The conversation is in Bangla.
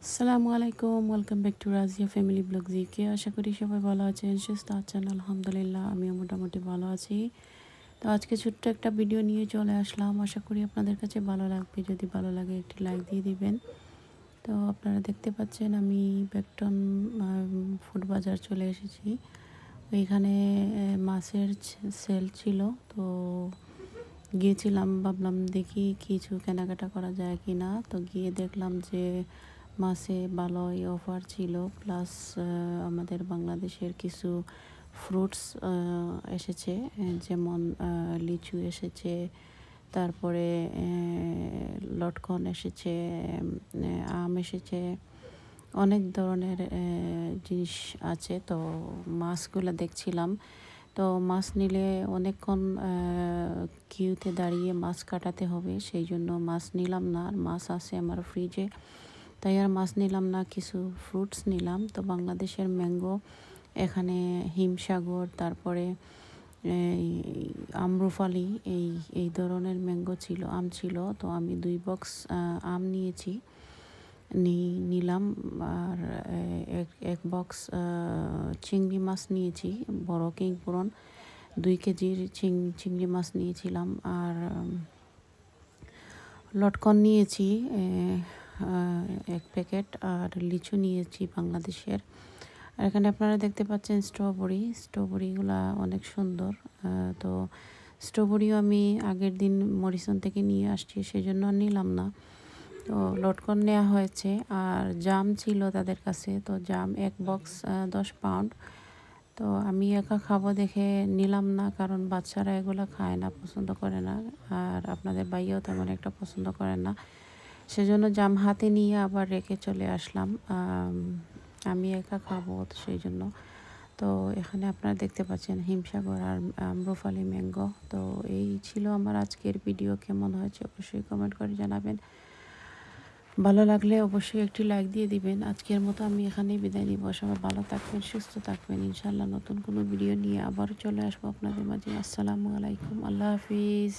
আসসালামু আলাইকুম, welcome back to Razia family blog GK. আশা করি সবাই ভালো আছেন, সুস্থ আছেন। আলহামদুলিল্লাহ আমিও মোটামুটি ভালো আছি। তো আজকে ছোট্ট একটা ভিডিও নিয়ে চলে আসলাম। আশা করি আপনাদের কাছে ভালো লাগবে। যদি ভালো লাগে একটি লাইক দিয়ে দিবেন। তো আপনারা দেখতে পাচ্ছেন আমি বেকটন ফুড বাজার চলে এসেছি। ওইখানে মাছের সেল ছিল, তো গিয়েছিলাম, ভাবলাম দেখি কিছু কেনাকাটা করা যায় কি না। তো গিয়ে দেখলাম যে মাছে ভালোই অফার ছিল, প্লাস আমাদের বাংলাদেশের কিছু ফ্রুটস এসেছে, যেমন লিচু এসেছে, তারপরে লটকন এসেছে, আম এসেছে, অনেক ধরনের জিনিস আছে। তো মাছগুলো দেখছিলাম। তো মাছ নিলে অনেকক্ষণ কিউতে দাঁড়িয়ে মাছ কাটাতে হবে, সেই জন্য মাছ নিলাম না। আর মাছ আছে আমার ফ্রিজে, তাই আর মাছ নিলাম না, কিছু ফ্রুটস নিলাম। তো বাংলাদেশের ম্যাঙ্গো, এখানে হিমসাগর, তারপরে আম্রফালি, এই ধরনের ম্যাঙ্গো ছিল, আম ছিল। তো আমি 2 বক্স আম নিলাম। আর এক বক্স চিংড়ি মাছ নিয়েছি, বড় কিংপুরন 2 কেজির চিংড়ি মাছ নিয়েছিলাম। আর লটকন নিয়েছি 1 প্যাকেট, আর লিচু নিয়েছি বাংলাদেশের। আর এখানে আপনারা দেখতে পাচ্ছেন স্ট্রবেরিগুলা অনেক সুন্দর। তো স্ট্রবেরিও আমি আগের দিন মরিসন থেকে নিয়ে আসছি, সেজন্য নিলাম না। তো লটকন নেওয়া হয়েছে। আর জাম ছিল তাদের কাছে, তো জাম 1 বক্স 10 পাউন্ড। তো আমি একা খাবো দেখে নিলাম না, কারণ বাচ্চারা এগুলো খায় না, পছন্দ করে না। আর আপনাদের ভাইয়াও তেমন একটা পছন্দ করেন না, সেজন্য জাম হাতে নিয়ে আবার রেখে চলে আসলাম। আমি একা খাবো, তো সেই জন্য। তো এখানে আপনারা দেখতে পাচ্ছেন হিমসাগর আর আম্রফালি ম্যাঙ্গো। তো এই ছিল আমার আজকের ভিডিও। কেমন হয়েছে অবশ্যই কমেন্ট করে জানাবেন। ভালো লাগলে অবশ্যই একটি লাইক দিয়ে দিবেন। আজকের মতো আমি এখানেই বিদায় নিব। সবাই ভালো থাকবেন, সুস্থ থাকবেন। ইনশাআল্লাহ নতুন কোনো ভিডিও নিয়ে আবার চলে আসবো আপনাদের মাঝে। আসসালামু আলাইকুম, আল্লাহ হাফিজ।